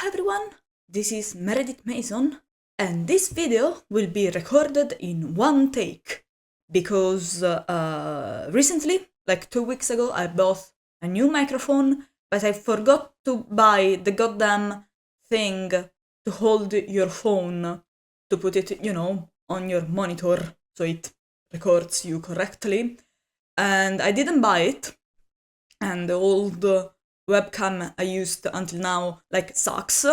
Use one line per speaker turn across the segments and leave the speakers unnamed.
everyone, this is Meredith Mason, and this video will be recorded in one take because recently, like 2 weeks ago, I bought a new microphone, but I forgot to buy the goddamn thing to hold your phone, to put it, on your monitor so it records you correctly, and I didn't buy it, and the old webcam I used until now, sucks.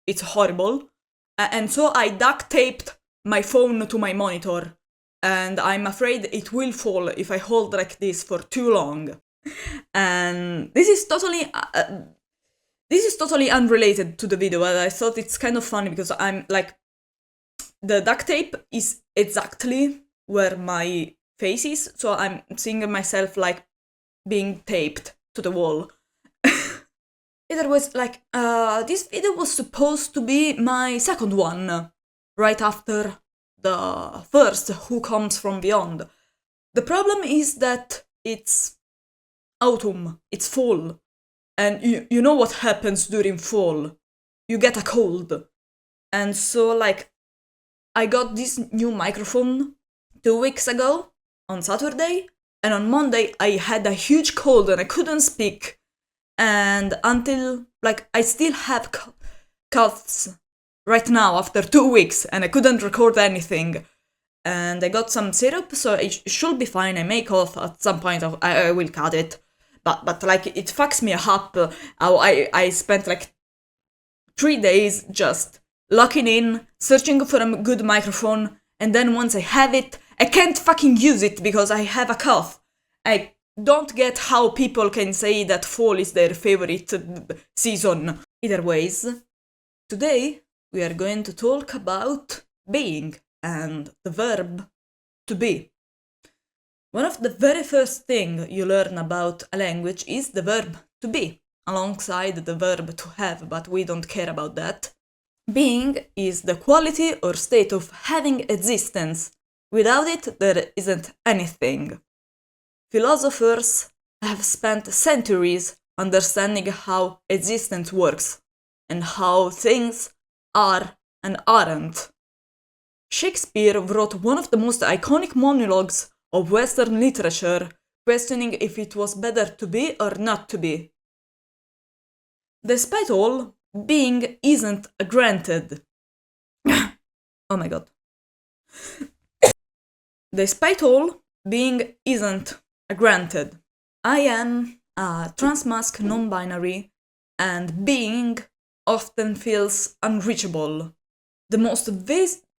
It's horrible. And so I duct taped my phone to my monitor, and I'm afraid it will fall if I hold like this for too long. And this is totally unrelated to the video, but I thought it's kind of funny because I'm like, the duct tape is exactly where my face is, so I'm seeing myself like being taped to the wall. Either way, this video was supposed to be my second one, right after the first, Who Comes From Beyond. The problem is that it's autumn, it's fall, and you know what happens during fall. You get a cold. And so, I got this new microphone 2 weeks ago, on Saturday, and on Monday I had a huge cold and I couldn't speak. And until, I still have coughs right now after 2 weeks, and I couldn't record anything. And I got some syrup, so it should be fine. I may cough at some point, I will cut it. But it fucks me up. I spent, 3 days just locking in, searching for a good microphone, and then once I have it, I can't fucking use it because I have a cough. I don't get how people can say that fall is their favorite season. Either ways, today we are going to talk about being and the verb to be. One of the very first things you learn about a language is the verb to be, alongside the verb to have, but we don't care about that. Being is the quality or state of having existence. Without it, there isn't anything. Philosophers have spent centuries understanding how existence works and how things are and aren't. Shakespeare wrote one of the most iconic monologues of Western literature, questioning if it was better to be or not to be. Despite all, being isn't granted. Oh my god. Despite all, being isn't granted. I am a transmasc non-binary, and being often feels unreachable. The most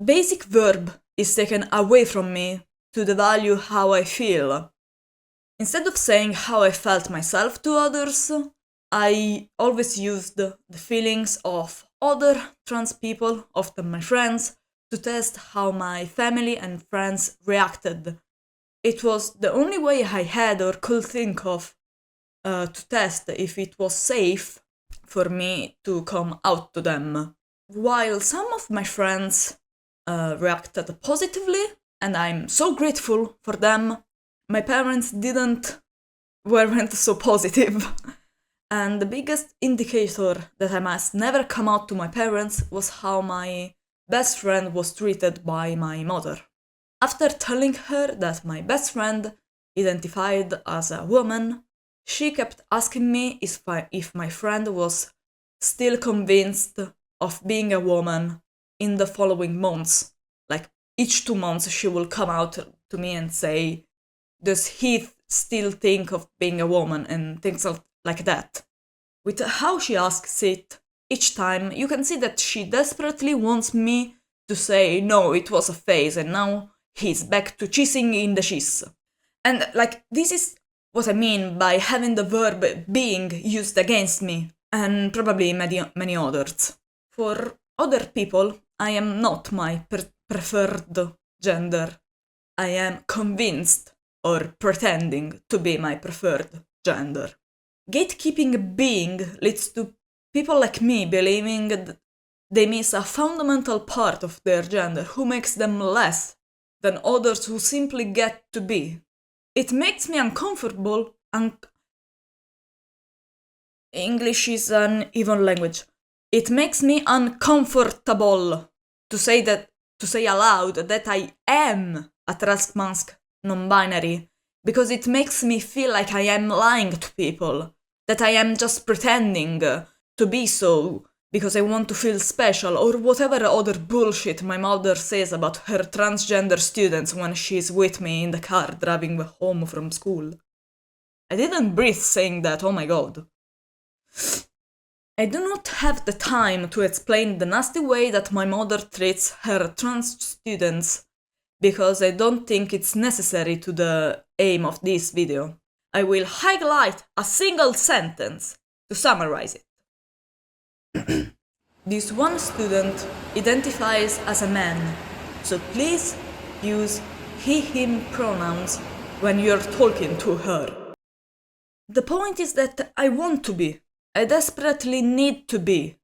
basic verb is taken away from me to devalue how I feel. Instead of saying how I felt myself to others, I always used the feelings of other trans people, often my friends, to test how my family and friends reacted. It was the only way I had or could think of to test if it was safe for me to come out to them. While some of my friends reacted positively, and I'm so grateful for them, my parents weren't so positive. And the biggest indicator that I must never come out to my parents was how my best friend was treated by my mother. After telling her that my best friend identified as a woman, she kept asking me if my friend was still convinced of being a woman in the following months. Each 2 months she will come out to me and say, does he still think of being a woman, and things like that. With how she asks it each time, you can see that she desperately wants me to say, no, it was a phase, and now he's back to cheesing in the cheese. And this is what I mean by having the verb being used against me, and probably many others. For other people, I am not my preferred gender. I am convinced or pretending to be my preferred gender. Gatekeeping being leads to people like me believing that they miss a fundamental part of their gender who makes them less than others who simply get to be. It makes me uncomfortable, English is an even language. It makes me uncomfortable to say aloud that I am a trans mask non-binary, because it makes me feel like I am lying to people, that I am just pretending to be so because I want to feel special, or whatever other bullshit my mother says about her transgender students when she's with me in the car driving home from school. I didn't breathe saying that, oh my god. I do not have the time to explain the nasty way that my mother treats her trans students, because I don't think it's necessary to the aim of this video. I will highlight a single sentence to summarize it. This one student identifies as a man, so please use he/him pronouns when you're talking to her. The point is that I want to be. I desperately need to be.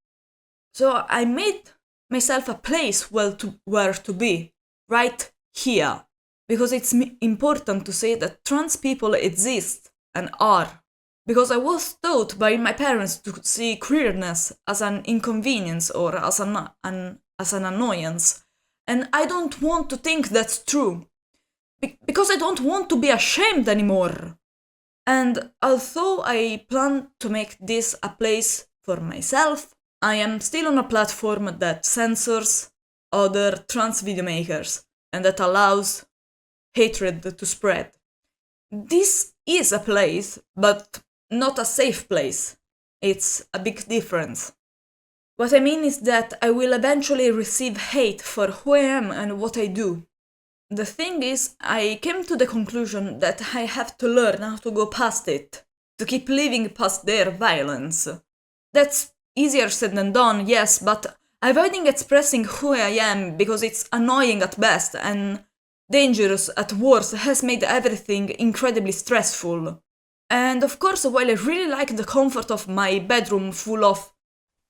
So I made myself a place where to be, right here. Because it's important to say that trans people exist and are. Because I was taught by my parents to see queerness as an inconvenience or as an annoyance. And I don't want to think that's true. Because I don't want to be ashamed anymore. And although I plan to make this a place for myself, I am still on a platform that censors other trans video makers and that allows hatred to spread. This is a place, but not a safe place. It's a big difference. What I mean is that I will eventually receive hate for who I am and what I do. The thing is, I came to the conclusion that I have to learn how to go past it, to keep living past their violence. That's easier said than done, yes, but avoiding expressing who I am because it's annoying at best and dangerous at worst has made everything incredibly stressful. And of course, while I really like the comfort of my bedroom full of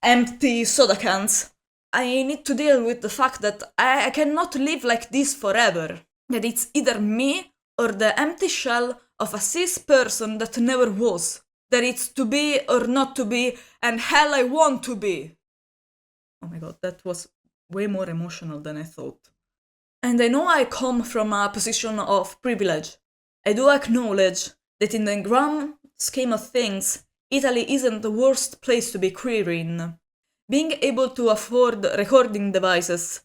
empty soda cans, I need to deal with the fact that I cannot live like this forever. That it's either me or the empty shell of a cis person that never was. That it's to be or not to be, and hell I want to be. Oh my god, that was way more emotional than I thought. And I know I come from a position of privilege. I do acknowledge that in the grand scheme of things, Italy isn't the worst place to be queer in. Being able to afford recording devices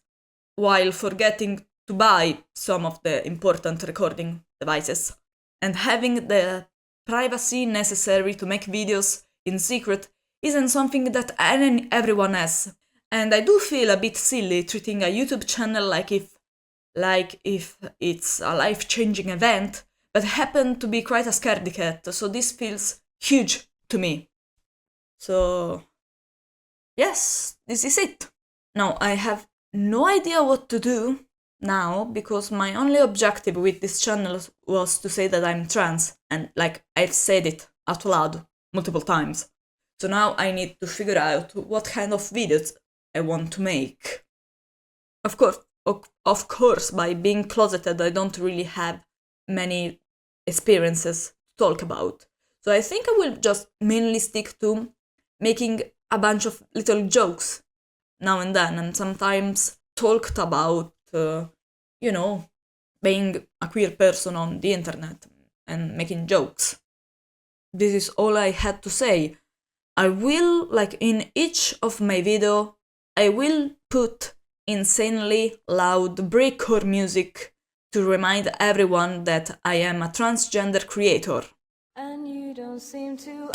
while forgetting to buy some of the important recording devices and having the privacy necessary to make videos in secret isn't something that everyone has. And I do feel a bit silly treating a YouTube channel like if it's a life-changing event, but I happen to be quite a scaredy cat, so this feels huge to me. So yes, this is it. Now, I have no idea what to do now, because my only objective with this channel was to say that I'm trans, and I've said it out loud multiple times. So now I need to figure out what kind of videos I want to make. Of course, by being closeted, I don't really have many experiences to talk about. So I think I will just mainly stick to making a bunch of little jokes now and then, and sometimes talked about, being a queer person on the internet and making jokes. This is all I had to say. I will, in each of my video, I will put insanely loud breakcore music to remind everyone that I am a transgender creator. And you don't seem to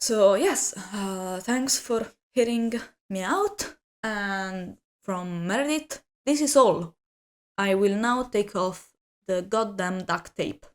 So yes, thanks for hearing me out, and from Meredith, this is all. I will now take off the goddamn duct tape.